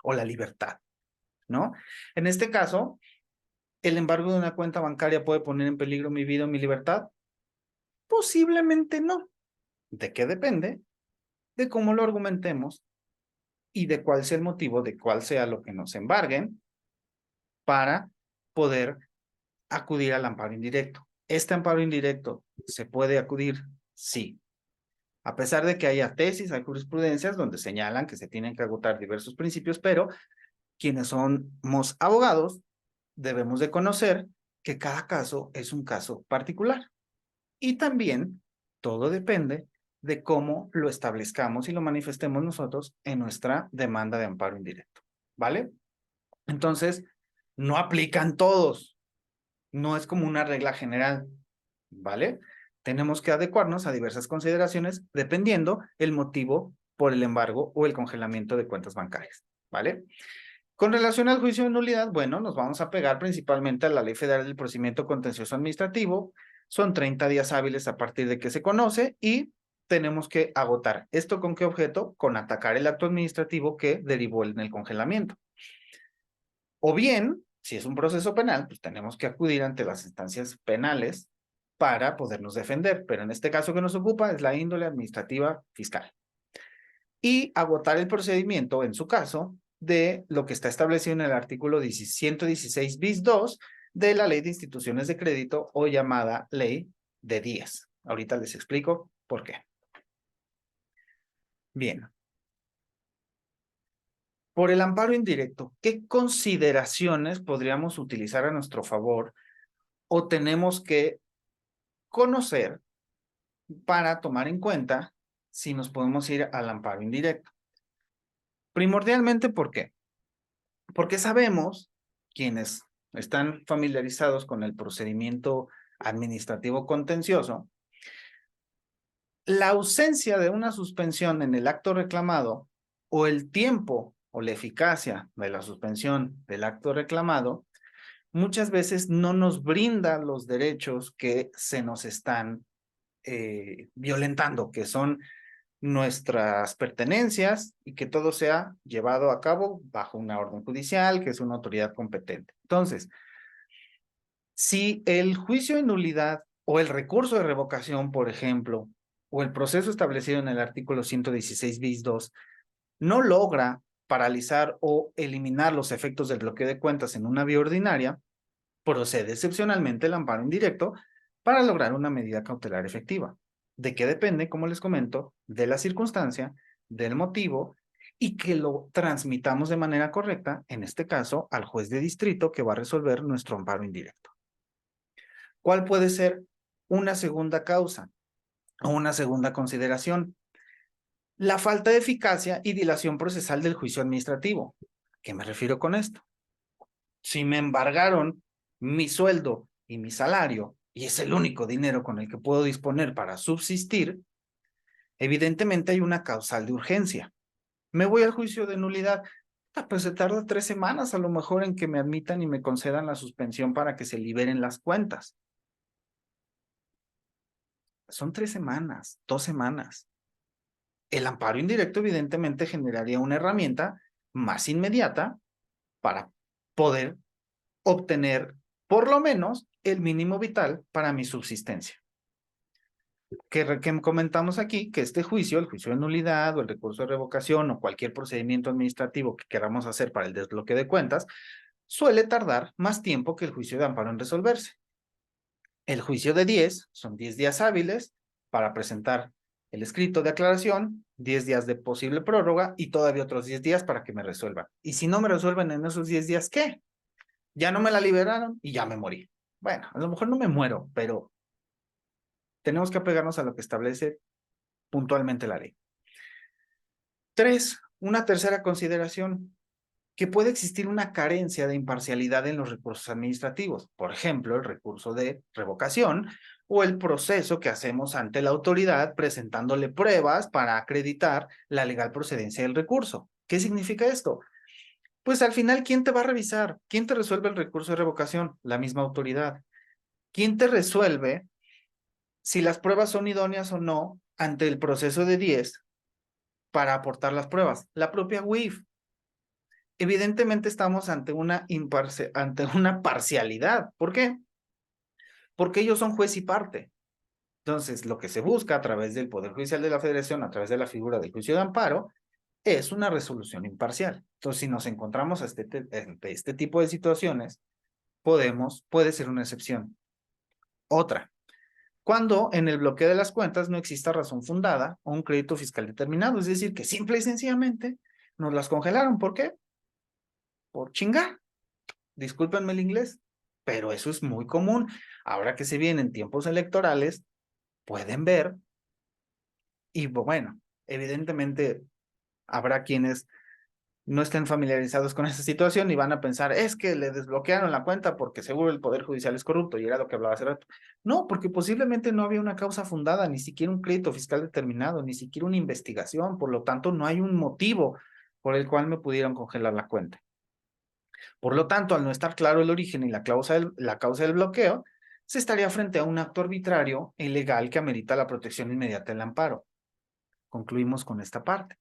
o la libertad, ¿no? En este caso, ¿el embargo de una cuenta bancaria puede poner en peligro mi vida o mi libertad? Posiblemente no. ¿De qué depende? De cómo lo argumentemos y de cuál sea el motivo, de cuál sea lo que nos embarguen para poder acudir al amparo indirecto. ¿Este amparo indirecto se puede acudir? Sí. A pesar de que haya tesis, hay jurisprudencias donde señalan que se tienen que agotar diversos principios, pero quienes somos abogados debemos de conocer que cada caso es un caso particular. Y también todo depende de cómo lo establezcamos y lo manifestemos nosotros en nuestra demanda de amparo indirecto. ¿Vale? Entonces, no aplican todos. No es como una regla general. ¿Vale? Tenemos que adecuarnos a diversas consideraciones dependiendo el motivo por el embargo o el congelamiento de cuentas bancarias. ¿Vale? Con relación al juicio de nulidad, bueno, nos vamos a pegar principalmente a la Ley Federal del Procedimiento Contencioso Administrativo. Son 30 días hábiles a partir de que se conoce y tenemos que agotar. ¿Esto con qué objeto? Con atacar el acto administrativo que derivó en el congelamiento. O bien, si es un proceso penal, pues tenemos que acudir ante las instancias penales para podernos defender. Pero en este caso que nos ocupa es la índole administrativa fiscal. Y agotar el procedimiento, en su caso, de lo que está establecido en el artículo 116 bis 2 de la Ley de Instituciones de Crédito o llamada Ley de 10. Ahorita les explico por qué. Bien. Por el amparo indirecto, ¿qué consideraciones podríamos utilizar a nuestro favor o tenemos que conocer para tomar en cuenta si nos podemos ir al amparo indirecto? Primordialmente, ¿por qué? Porque sabemos, quienes están familiarizados con el procedimiento administrativo contencioso, la ausencia de una suspensión en el acto reclamado o el tiempo o la eficacia de la suspensión del acto reclamado muchas veces no nos brinda los derechos que se nos están violentando, que son nuestras pertenencias y que todo sea llevado a cabo bajo una orden judicial, que es una autoridad competente. Entonces, si el juicio de nulidad o el recurso de revocación, por ejemplo, o el proceso establecido en el artículo 116 bis 2 no logra paralizar o eliminar los efectos del bloqueo de cuentas en una vía ordinaria, procede excepcionalmente el amparo indirecto para lograr una medida cautelar efectiva. ¿De qué depende? Como les comento, de la circunstancia, del motivo y que lo transmitamos de manera correcta, en este caso, al juez de distrito que va a resolver nuestro amparo indirecto. ¿Cuál puede ser una segunda causa o una segunda consideración? La falta de eficacia y dilación procesal del juicio administrativo. ¿A qué me refiero con esto? Si me embargaron mi sueldo y mi salario y es el único dinero con el que puedo disponer para subsistir, evidentemente hay una causal de urgencia. Me voy al juicio de nulidad, pues se tarda 3 semanas a lo mejor en que me admitan y me concedan la suspensión para que se liberen las cuentas. Son 3 semanas, 2 semanas. El amparo indirecto evidentemente generaría una herramienta más inmediata para poder obtener por lo menos el mínimo vital para mi subsistencia. Que comentamos aquí que este juicio, el juicio de nulidad o el recurso de revocación o cualquier procedimiento administrativo que queramos hacer para el desbloqueo de cuentas, suele tardar más tiempo que el juicio de amparo en resolverse. El juicio de 10 son 10 días hábiles para presentar el escrito de aclaración, 10 días de posible prórroga y todavía otros 10 días para que me resuelvan. Y si no me resuelven en esos 10 días, ¿qué? Ya no me la liberaron y ya me morí. Bueno, a lo mejor no me muero, pero tenemos que apegarnos a lo que establece puntualmente la ley. 3, una tercera consideración, que puede existir una carencia de imparcialidad en los recursos administrativos. Por ejemplo, el recurso de revocación o el proceso que hacemos ante la autoridad presentándole pruebas para acreditar la legal procedencia del recurso. ¿Qué significa esto? Pues al final, ¿quién te va a revisar? ¿Quién te resuelve el recurso de revocación? La misma autoridad. ¿Quién te resuelve si las pruebas son idóneas o no ante el proceso de 10 para aportar las pruebas? La propia UIF. Evidentemente estamos ante una parcialidad. ¿Por qué? Porque ellos son juez y parte. Entonces, lo que se busca a través del Poder Judicial de la Federación, a través de la figura del juicio de amparo, es una resolución imparcial. Entonces, si nos encontramos ante este tipo de situaciones, puede ser una excepción. Otra, cuando en el bloqueo de las cuentas no exista razón fundada o un crédito fiscal determinado, es decir, que simple y sencillamente nos las congelaron. ¿Por qué? Por chingar. Discúlpenme el inglés, pero eso es muy común. Ahora que se vienen tiempos electorales, pueden ver, y bueno, evidentemente habrá quienes no estén familiarizados con esa situación y van a pensar, es que le desbloquearon la cuenta porque seguro el Poder Judicial es corrupto, y era lo que hablaba hace rato. No, porque posiblemente no había una causa fundada, ni siquiera un crédito fiscal determinado, ni siquiera una investigación, por lo tanto no hay un motivo por el cual me pudieron congelar la cuenta. Por lo tanto, al no estar claro el origen y la causa del bloqueo, se estaría frente a un acto arbitrario e ilegal que amerita la protección inmediata del amparo. Concluimos con esta parte.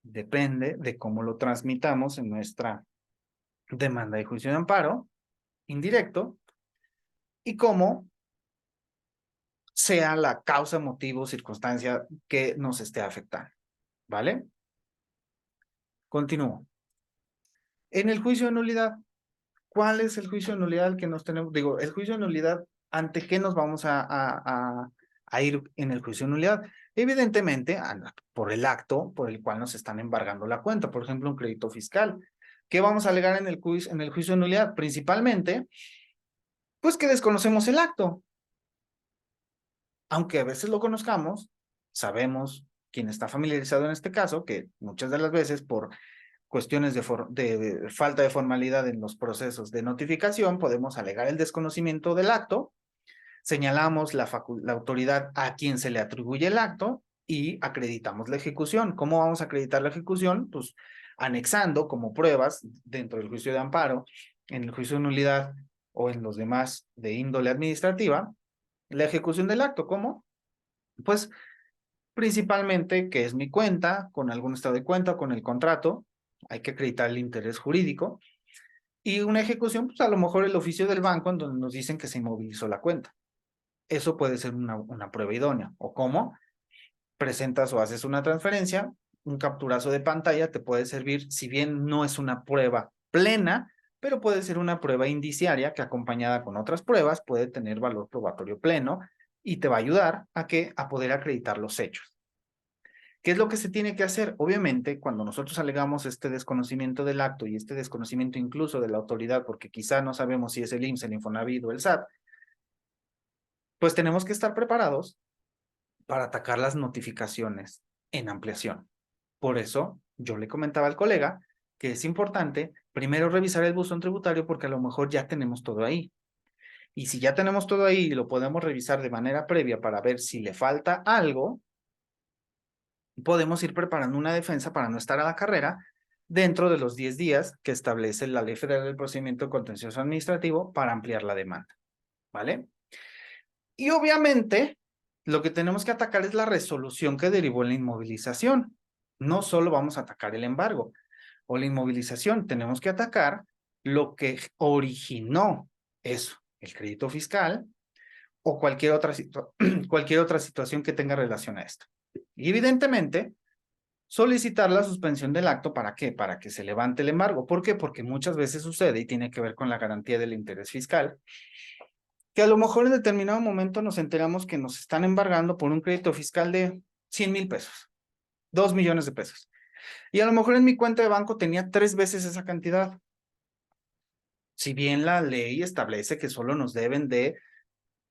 Depende de cómo lo transmitamos en nuestra demanda de juicio de amparo indirecto y cómo sea la causa, motivo, circunstancia que nos esté afectando. ¿Vale? Continúo. En el juicio de nulidad, ¿cuál es el juicio de nulidad que nos tenemos? Digo, el juicio de nulidad, ¿ante qué nos vamos a ir en el juicio de nulidad? Evidentemente, por el acto por el cual nos están embargando la cuenta, por ejemplo, un crédito fiscal. ¿Qué vamos a alegar en el juicio de nulidad? Principalmente, pues que desconocemos el acto. Aunque a veces lo conozcamos, sabemos, quien está familiarizado en este caso, que muchas de las veces por cuestiones de falta de formalidad en los procesos de notificación, podemos alegar el desconocimiento del acto, señalamos la autoridad a quien se le atribuye el acto y acreditamos la ejecución. ¿Cómo vamos a acreditar la ejecución? Pues anexando como pruebas dentro del juicio de amparo, en el juicio de nulidad o en los demás de índole administrativa, la ejecución del acto. ¿Cómo? Pues principalmente que es mi cuenta, con algún estado de cuenta, con el contrato, hay que acreditar el interés jurídico. Y una ejecución, pues a lo mejor el oficio del banco en donde nos dicen que se inmovilizó la cuenta. Eso puede ser una prueba idónea. ¿O cómo? Presentas o haces una transferencia, un capturazo de pantalla te puede servir, si bien no es una prueba plena, pero puede ser una prueba indiciaria que acompañada con otras pruebas puede tener valor probatorio pleno y te va a ayudar a poder acreditar los hechos. ¿Qué es lo que se tiene que hacer? Obviamente, cuando nosotros alegamos este desconocimiento del acto y este desconocimiento incluso de la autoridad, porque quizá no sabemos si es el IMSS, el Infonavit o el SAT, pues tenemos que estar preparados para atacar las notificaciones en ampliación. Por eso, yo le comentaba al colega que es importante primero revisar el buzón tributario porque a lo mejor ya tenemos todo ahí. Y si ya tenemos todo ahí y lo podemos revisar de manera previa para ver si le falta algo, podemos ir preparando una defensa para no estar a la carrera dentro de los 10 días que establece la Ley Federal del Procedimiento Contencioso Administrativo para ampliar la demanda, ¿vale? Y obviamente, lo que tenemos que atacar es la resolución que derivó en la inmovilización. No solo vamos a atacar el embargo o la inmovilización, tenemos que atacar lo que originó eso, el crédito fiscal o cualquier otra situación que tenga relación a esto. Y evidentemente, solicitar la suspensión del acto, ¿para qué? Para que se levante el embargo. ¿Por qué? Porque muchas veces sucede y tiene que ver con la garantía del interés fiscal, que a lo mejor en determinado momento nos enteramos que nos están embargando por un crédito fiscal de 100,000 pesos, 2 millones de pesos. Y a lo mejor en mi cuenta de banco tenía 3 veces esa cantidad. Si bien la ley establece que solo nos deben de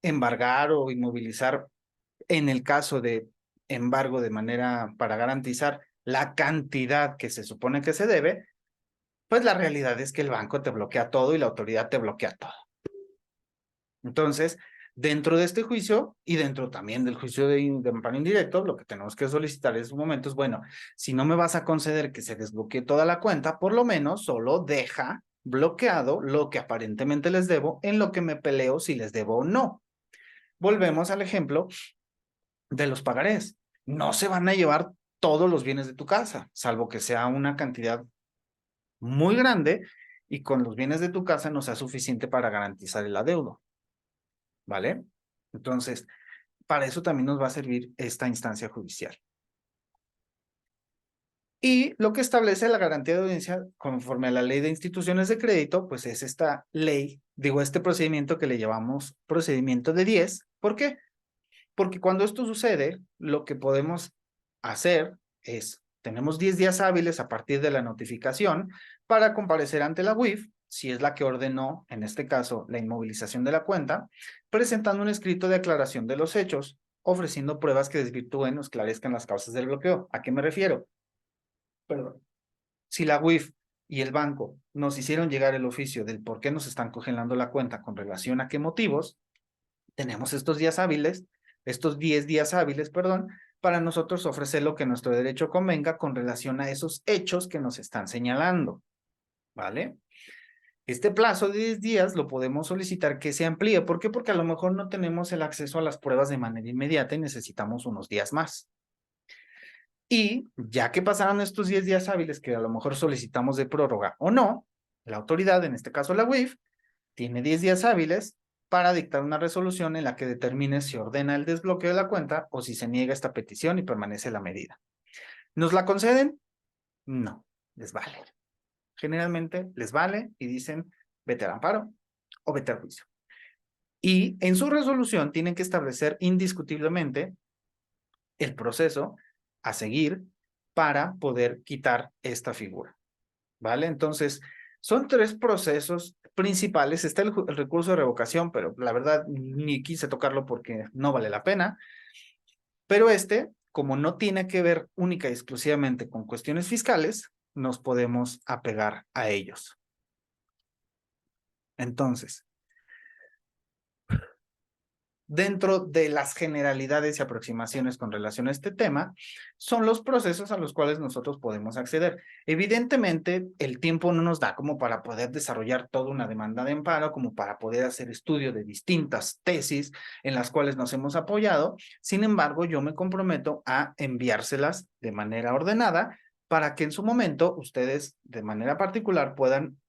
embargar o inmovilizar en el caso de embargo de manera para garantizar la cantidad que se supone que se debe, pues la realidad es que el banco te bloquea todo y la autoridad te bloquea todo. Entonces, dentro de este juicio y dentro también del juicio de amparo indirecto, lo que tenemos que solicitar en su momento es, bueno, si no me vas a conceder que se desbloquee toda la cuenta, por lo menos solo deja bloqueado lo que aparentemente les debo en lo que me peleo si les debo o no. Volvemos al ejemplo de los pagarés. No se van a llevar todos los bienes de tu casa, salvo que sea una cantidad muy grande y con los bienes de tu casa no sea suficiente para garantizar el adeudo, ¿vale? Entonces, para eso también nos va a servir esta instancia judicial. Y lo que establece la garantía de audiencia conforme a la ley de instituciones de crédito, pues es esta ley, digo, este procedimiento que le llamamos procedimiento de 10. ¿Por qué? Porque cuando esto sucede, lo que podemos hacer es, tenemos 10 días hábiles a partir de la notificación para comparecer ante la UIF, si es la que ordenó, en este caso, la inmovilización de la cuenta, presentando un escrito de aclaración de los hechos, ofreciendo pruebas que desvirtúen o esclarezcan las causas del bloqueo. ¿A qué me refiero? Perdón. Si la UIF y el banco nos hicieron llegar el oficio del por qué nos están congelando la cuenta con relación a qué motivos, tenemos estos 10 días hábiles, perdón, para nosotros ofrecer lo que nuestro derecho convenga con relación a esos hechos que nos están señalando, ¿vale? Este plazo de 10 días lo podemos solicitar que se amplíe. ¿Por qué? Porque a lo mejor no tenemos el acceso a las pruebas de manera inmediata y necesitamos unos días más. Y ya que pasaron estos 10 días hábiles que a lo mejor solicitamos de prórroga o no, la autoridad, en este caso la UIF, tiene 10 días hábiles para dictar una resolución en la que determine si ordena el desbloqueo de la cuenta o si se niega esta petición y permanece la medida. ¿Nos la conceden? No, les vale. Generalmente les vale y dicen vete al amparo o vete al juicio. Y en su resolución tienen que establecer indiscutiblemente el proceso a seguir para poder quitar esta figura. ¿Vale? Entonces, son 3 procesos principales. Está el recurso de revocación, pero la verdad ni quise tocarlo porque no vale la pena. Pero como no tiene que ver única y exclusivamente con cuestiones fiscales, nos podemos apegar a ellos. Entonces, dentro de las generalidades y aproximaciones con relación a este tema, son los procesos a los cuales nosotros podemos acceder. Evidentemente, el tiempo no nos da como para poder desarrollar toda una demanda de amparo, como para poder hacer estudio de distintas tesis en las cuales nos hemos apoyado. Sin embargo, yo me comprometo a enviárselas de manera ordenada para que en su momento ustedes de manera particular puedan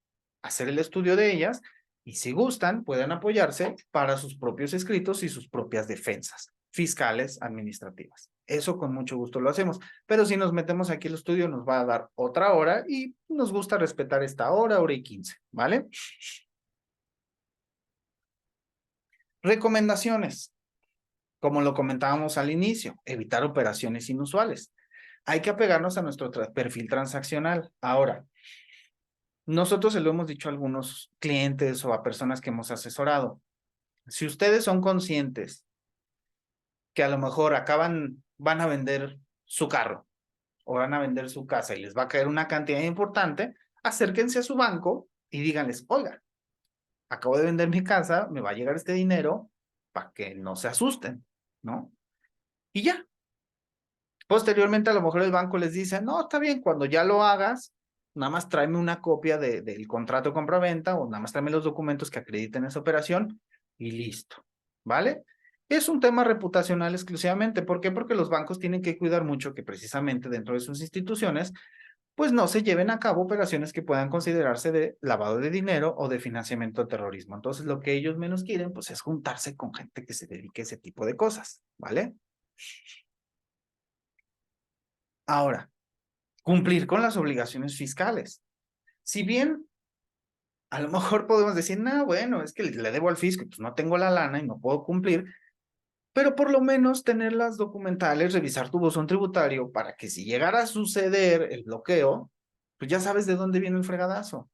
hacer el estudio de ellas y si gustan puedan apoyarse para sus propios escritos y sus propias defensas fiscales administrativas. Eso con mucho gusto lo hacemos, pero si nos metemos aquí al estudio nos va a dar otra hora y nos gusta respetar esta hora, hora y 15, ¿vale? Recomendaciones, como lo comentábamos al inicio, evitar operaciones inusuales. Hay que apegarnos a nuestro perfil transaccional. Ahora, nosotros se lo hemos dicho a algunos clientes o a personas que hemos asesorado. Si ustedes son conscientes que a lo mejor van a vender su carro o van a vender su casa y les va a caer una cantidad importante, acérquense a su banco y díganles, oiga, acabo de vender mi casa, me va a llegar este dinero para que no se asusten, ¿no? Y ya. Posteriormente, a lo mejor el banco les dice, no, está bien, cuando ya lo hagas, nada más tráeme una copia del contrato de compra-venta o nada más tráeme los documentos que acrediten esa operación y listo, ¿vale? Es un tema reputacional exclusivamente. ¿Por qué? Porque los bancos tienen que cuidar mucho que precisamente dentro de sus instituciones, pues no se lleven a cabo operaciones que puedan considerarse de lavado de dinero o de financiamiento de terrorismo. Entonces, lo que ellos menos quieren, pues es juntarse con gente que se dedique a ese tipo de cosas, ¿vale? Ahora, cumplir con las obligaciones fiscales. Si bien a lo mejor podemos decir, no, bueno, es que le debo al fisco, pues no tengo la lana y no puedo cumplir, pero por lo menos tener las documentales, revisar tu buzón tributario para que si llegara a suceder el bloqueo, pues ya sabes de dónde viene el fregadazo,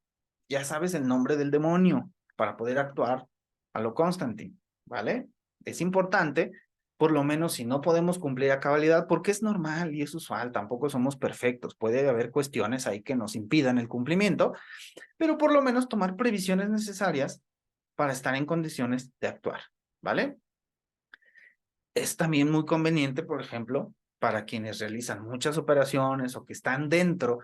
ya sabes el nombre del demonio para poder actuar a lo Constantine, ¿vale? Es importante, por lo menos si no podemos cumplir a cabalidad, porque es normal y es usual, tampoco somos perfectos, puede haber cuestiones ahí que nos impidan el cumplimiento, pero por lo menos tomar previsiones necesarias para estar en condiciones de actuar, ¿vale? Es también muy conveniente, por ejemplo, para quienes realizan muchas operaciones o que están dentro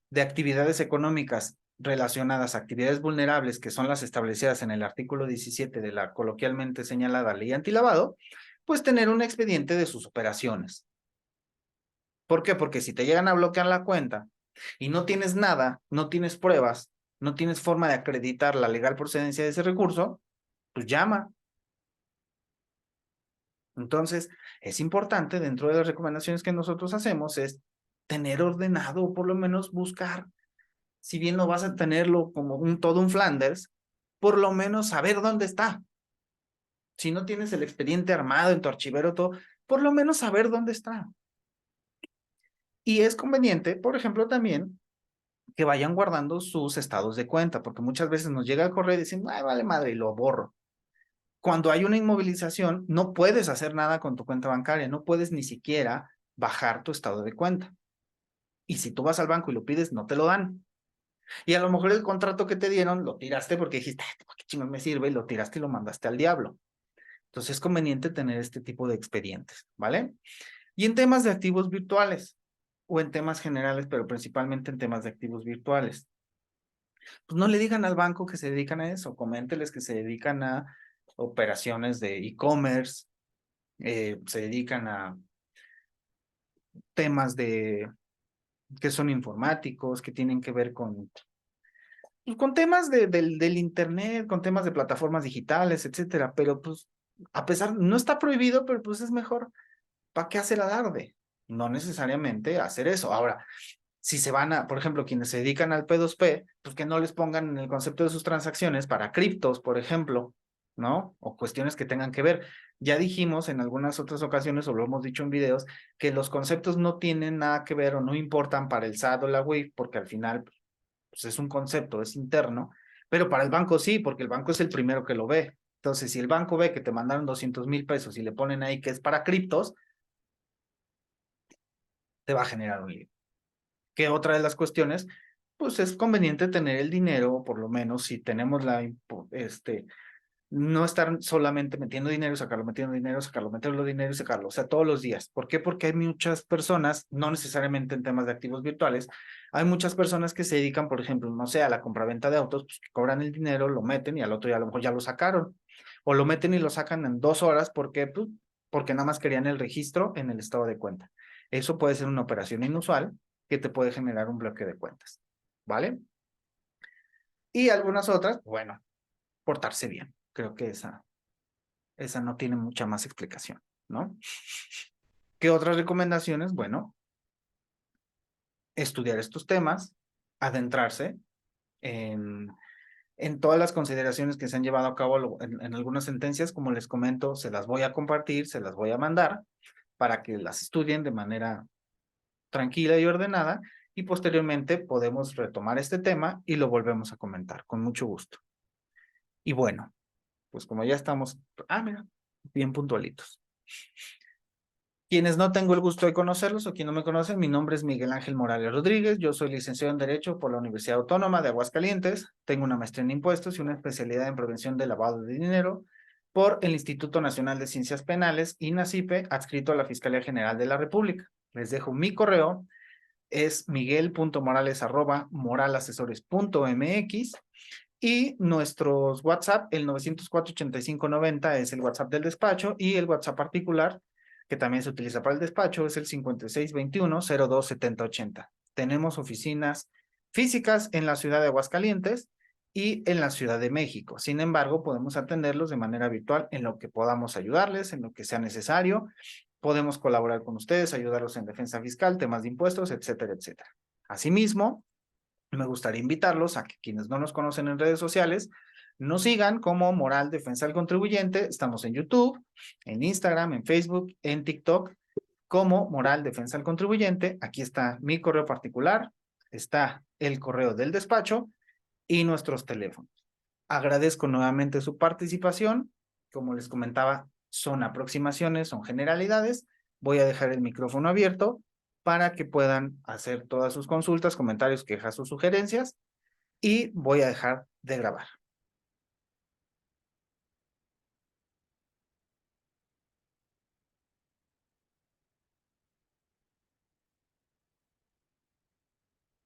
de actividades económicas relacionadas a actividades vulnerables, que son las establecidas en el artículo 17 de la coloquialmente señalada ley antilavado, pues tener un expediente de sus operaciones. ¿Por qué? Porque si te llegan a bloquear la cuenta y no tienes nada, no tienes pruebas, no tienes forma de acreditar la legal procedencia de ese recurso, pues llama. Entonces, es importante dentro de las recomendaciones que nosotros hacemos es tener ordenado o por lo menos buscar, si bien no vas a tenerlo como todo un Flanders, por lo menos saber dónde está. Si no tienes el expediente armado en tu archivero, todo, por lo menos saber dónde está. Y es conveniente, por ejemplo, también que vayan guardando sus estados de cuenta, porque muchas veces nos llega el correo y dicen, ay, vale madre, y lo borro. Cuando hay una inmovilización, no puedes hacer nada con tu cuenta bancaria, no puedes ni siquiera bajar tu estado de cuenta. Y si tú vas al banco y lo pides, no te lo dan. Y a lo mejor el contrato que te dieron lo tiraste porque dijiste, ¿qué chingón me sirve? Y lo tiraste y lo mandaste al diablo. Entonces es conveniente tener este tipo de expedientes, ¿vale? Y en temas de activos virtuales o en temas generales, pero principalmente en temas de activos virtuales, pues no le digan al banco que se dedican a eso, coménteles que se dedican a operaciones de e-commerce, se dedican a temas que son informáticos, que tienen que ver con temas del internet, con temas de plataformas digitales, etcétera, pero pues a pesar, no está prohibido, pero pues es mejor, ¿para qué hacer alarde? No necesariamente hacer eso. Ahora, si se van a, por ejemplo, quienes se dedican al P2P, pues que no les pongan en el concepto de sus transacciones para criptos, por ejemplo, ¿no? O cuestiones que tengan que ver. Ya dijimos en algunas otras ocasiones, o lo hemos dicho en videos, que los conceptos no tienen nada que ver o no importan para el SAT o la WIF, porque al final pues es un concepto, es interno, pero para el banco sí, porque el banco es el primero que lo ve. Entonces, si el banco ve que te mandaron 200,000 pesos y le ponen ahí que es para criptos, te va a generar un lío. Que otra de las cuestiones, pues es conveniente tener el dinero, por lo menos si tenemos No estar solamente metiendo dinero, sacarlo, metiendo dinero, sacarlo, meterlo dinero y sacarlo, o sea, todos los días. ¿Por qué? Porque hay muchas personas, no necesariamente en temas de activos virtuales, hay muchas personas que se dedican, por ejemplo, no sé, a la compraventa de autos, pues que cobran el dinero, lo meten y al otro día a lo mejor ya lo sacaron, o lo meten y lo sacan en 2 horas porque, pues, porque nada más querían el registro en el estado de cuenta. Eso puede ser una operación inusual que te puede generar un bloqueo de cuentas, ¿vale? Y algunas otras, bueno, portarse bien. Creo que esa no tiene mucha más explicación, ¿no? ¿Qué otras recomendaciones? Bueno, estudiar estos temas, adentrarse en todas las consideraciones que se han llevado a cabo en algunas sentencias, como les comento, se las voy a compartir, se las voy a mandar para que las estudien de manera tranquila y ordenada y posteriormente podemos retomar este tema y lo volvemos a comentar con mucho gusto. Y bueno, pues como ya estamos, mira, bien puntualitos. Quienes no tengo el gusto de conocerlos o quien no me conocen, mi nombre es Miguel Ángel Morales Rodríguez, yo soy licenciado en Derecho por la Universidad Autónoma de Aguascalientes, tengo una maestría en Impuestos y una especialidad en Prevención del Lavado de Dinero por el Instituto Nacional de Ciencias Penales, INACIPE, adscrito a la Fiscalía General de la República. Les dejo mi correo, es miguel.morales@moralasesores.mx y nuestros WhatsApp, el 904-8590 es el WhatsApp del despacho y el WhatsApp particular, que también se utiliza para el despacho, es el 5621-027080. Tenemos oficinas físicas en la ciudad de Aguascalientes y en la Ciudad de México. Sin embargo, podemos atenderlos de manera virtual en lo que podamos ayudarles, en lo que sea necesario. Podemos colaborar con ustedes, ayudarlos en defensa fiscal, temas de impuestos, etcétera, etcétera. Asimismo, me gustaría invitarlos a que quienes no nos conocen en redes sociales nos sigan como Moral Defensa del Contribuyente. Estamos en YouTube, en Instagram, en Facebook, en TikTok como Moral Defensa del Contribuyente. Aquí está mi correo particular, está el correo del despacho y nuestros teléfonos. Agradezco nuevamente su participación. Como les comentaba, son aproximaciones, son generalidades. Voy a dejar el micrófono abierto para que puedan hacer todas sus consultas, comentarios, quejas o sugerencias y voy a dejar de grabar.